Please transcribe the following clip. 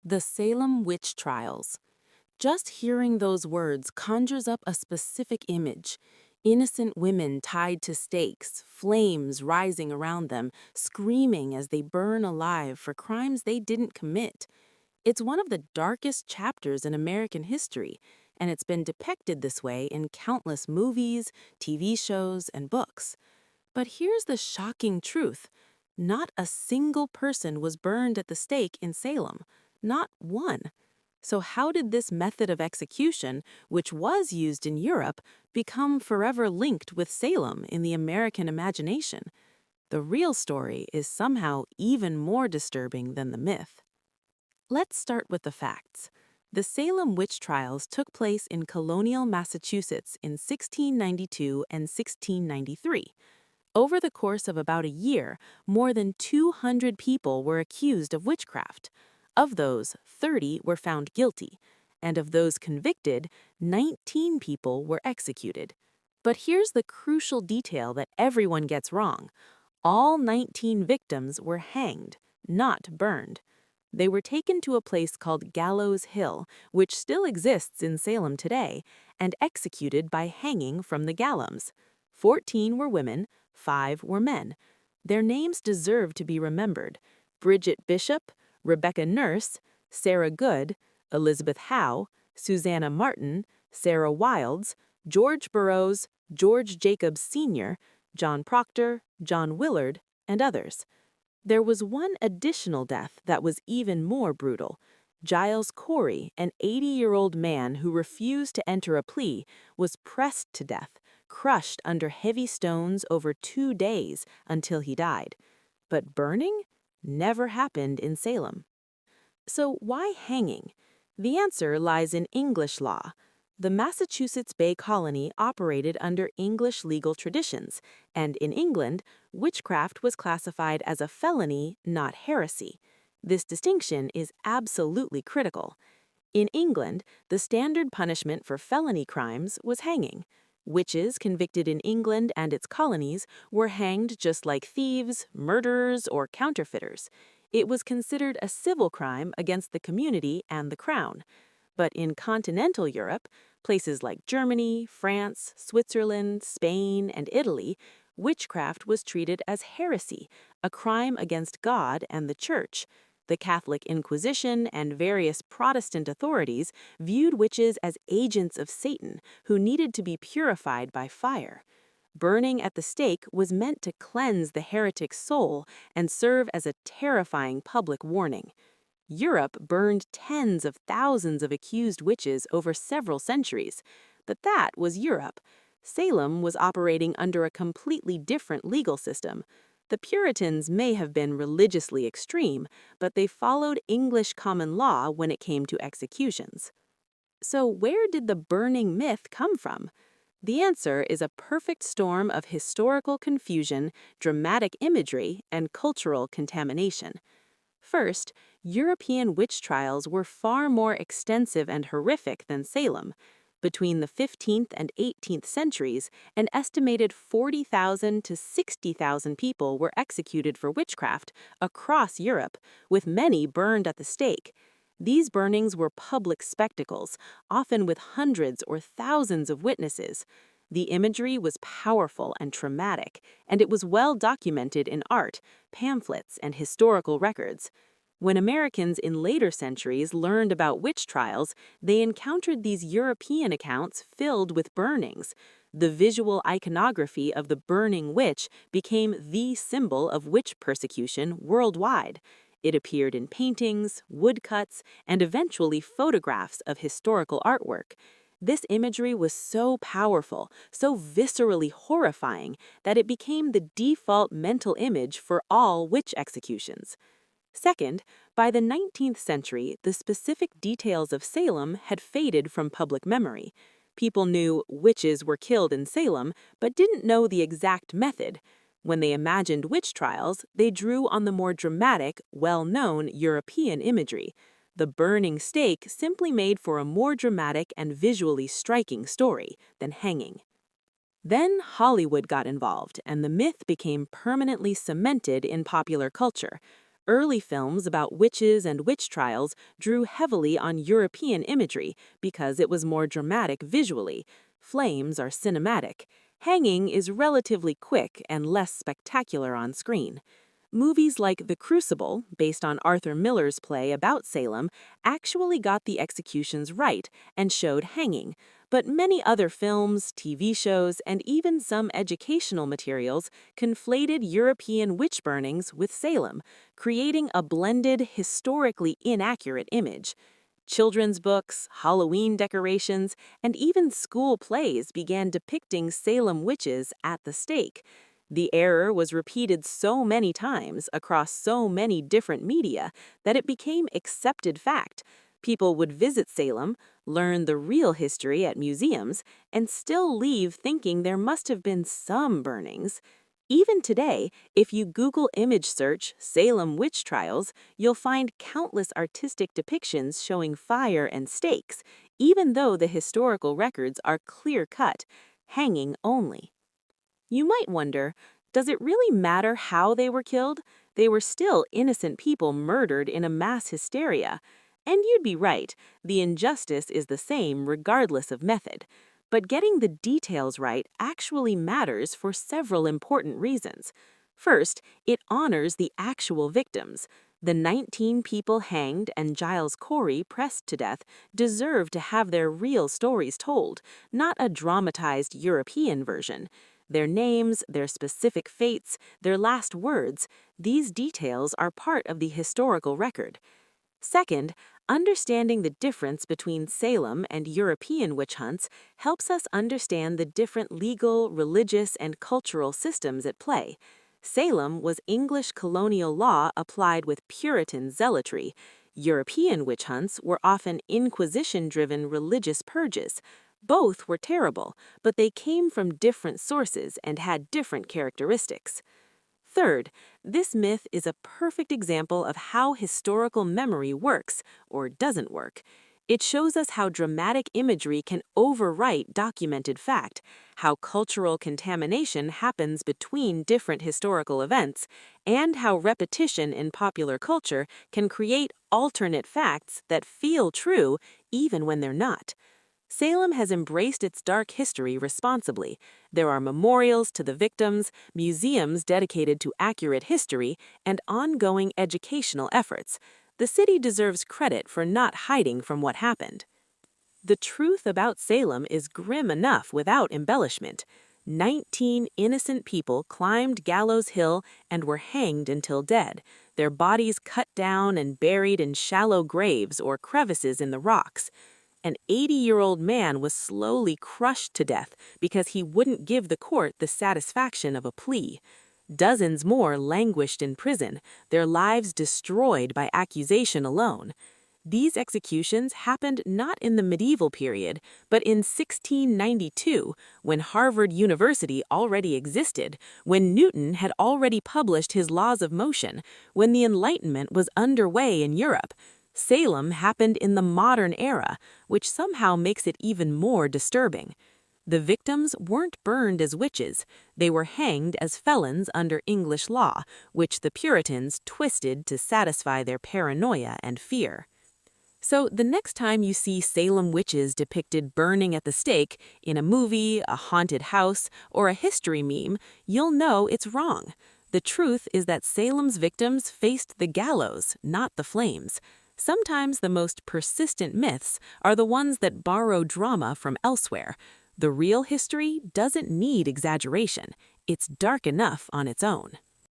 The Salem witch trials. Just hearing those words conjures up a specific image. Innocent women tied to stakes, flames rising around them, screaming as they burn alive for crimes they didn't commit. It's one of the darkest chapters in American history, and it's been depicted this way in countless movies, TV shows, and books. But here's the shocking truth. Not a single person was burned at the stake in Salem. Not one. So how did this method of execution, which was used in Europe, become forever linked with Salem in the American imagination? The real story is somehow even more disturbing than the myth. Let's start with the facts. The Salem witch trials took place in colonial Massachusetts in 1692 and 1693. Over the course of about a year, more than 200 people were accused of witchcraft. Of those, 30 were found guilty, and of those convicted, 19 people were executed. But here's the crucial detail that everyone gets wrong. All 19 victims were hanged, not burned. They were taken to a place called Gallows Hill, which still exists in Salem today, and executed by hanging from the gallows. 14 were women, 5 were men. Their names deserve to be remembered: Bridget Bishop, Rebecca Nurse, Sarah Good, Elizabeth Howe, Susanna Martin, Sarah Wilds, George Burroughs, George Jacobs Sr., John Proctor, John Willard, and others. There was one additional death that was even more brutal. Giles Corey, an 80-year-old man who refused to enter a plea, was pressed to death, crushed under heavy stones over 2 days until he died. But burning never happened in Salem. So why hanging? The answer lies in English law. The Massachusetts Bay Colony operated under English legal traditions, and in England, witchcraft was classified as a felony, not heresy. This distinction is absolutely critical. In England, the standard punishment for felony crimes was hanging. Witches convicted in England and its colonies were hanged just like thieves, murderers, or counterfeiters. It was considered a civil crime against the community and the crown. But in continental Europe, places like Germany, France, Switzerland, Spain, and Italy, witchcraft was treated as heresy, a crime against God and the Church. The Catholic Inquisition and various Protestant authorities viewed witches as agents of Satan who needed to be purified by fire. Burning at the stake was meant to cleanse the heretic's soul and serve as a terrifying public warning. Europe burned tens of thousands of accused witches over several centuries, but that was Europe. Salem was operating under a completely different legal system. The Puritans may have been religiously extreme, but they followed English common law when it came to executions. So where did the burning myth come from? The answer is a perfect storm of historical confusion, dramatic imagery, and cultural contamination. First, European witch trials were far more extensive and horrific than Salem. Between the 15th and 18th centuries, an estimated 40,000 to 60,000 people were executed for witchcraft across Europe, with many burned at the stake. These burnings were public spectacles, often with hundreds or thousands of witnesses. The imagery was powerful and traumatic, and it was well documented in art, pamphlets, and historical records. When Americans in later centuries learned about witch trials, they encountered these European accounts filled with burnings. The visual iconography of the burning witch became the symbol of witch persecution worldwide. It appeared in paintings, woodcuts, and eventually photographs of historical artwork. This imagery was so powerful, so viscerally horrifying, that it became the default mental image for all witch executions. Second, by the 19th century, the specific details of Salem had faded from public memory. People knew witches were killed in Salem, but didn't know the exact method. When they imagined witch trials, they drew on the more dramatic, well-known European imagery. The burning stake simply made for a more dramatic and visually striking story than hanging. Then Hollywood got involved, and the myth became permanently cemented in popular culture. Early films about witches and witch trials drew heavily on European imagery because it was more dramatic visually. Flames are cinematic. Hanging is relatively quick and less spectacular on screen. Movies like The Crucible, based on Arthur Miller's play about Salem, actually got the executions right and showed hanging, but many other films, TV shows, and even some educational materials conflated European witch burnings with Salem, creating a blended, historically inaccurate image. Children's books, Halloween decorations, and even school plays began depicting Salem witches at the stake. The error was repeated so many times across so many different media that it became accepted fact. People would visit Salem, learn the real history at museums, and still leave thinking there must have been some burnings. Even today, if you Google image search Salem witch trials, you'll find countless artistic depictions showing fire and stakes, even though the historical records are clear-cut, hanging only. You might wonder, does it really matter how they were killed? They were still innocent people murdered in a mass hysteria. And you'd be right, the injustice is the same regardless of method. But getting the details right actually matters for several important reasons. First, it honors the actual victims. The 19 people hanged and Giles Corey pressed to death deserve to have their real stories told, not a dramatized European version. Their names, their specific fates, their last words, these details are part of the historical record. Second, understanding the difference between Salem and European witch hunts helps us understand the different legal, religious, and cultural systems at play. Salem was English colonial law applied with Puritan zealotry. European witch hunts were often Inquisition-driven religious purges. Both were terrible, but they came from different sources and had different characteristics. Third, this myth is a perfect example of how historical memory works, or doesn't work. It shows us how dramatic imagery can overwrite documented fact, how cultural contamination happens between different historical events, and how repetition in popular culture can create alternate facts that feel true even when they're not. Salem has embraced its dark history responsibly. There are memorials to the victims, museums dedicated to accurate history, and ongoing educational efforts. The city deserves credit for not hiding from what happened. The truth about Salem is grim enough without embellishment. 19 innocent people climbed Gallows Hill and were hanged until dead, their bodies cut down and buried in shallow graves or crevices in the rocks. An 80-year-old man was slowly crushed to death because he wouldn't give the court the satisfaction of a plea. Dozens more languished in prison, their lives destroyed by accusation alone. These executions happened not in the medieval period, but in 1692, when Harvard University already existed, when Newton had already published his laws of motion, when the Enlightenment was underway in Europe. Salem happened in the modern era, which somehow makes it even more disturbing. The victims weren't burned as witches. They were hanged as felons under English law, which the Puritans twisted to satisfy their paranoia and fear. So the next time you see Salem witches depicted burning at the stake in a movie, a haunted house, or a history meme, you'll know it's wrong. The truth is that Salem's victims faced the gallows, not the flames. Sometimes the most persistent myths are the ones that borrow drama from elsewhere. The real history doesn't need exaggeration. It's dark enough on its own.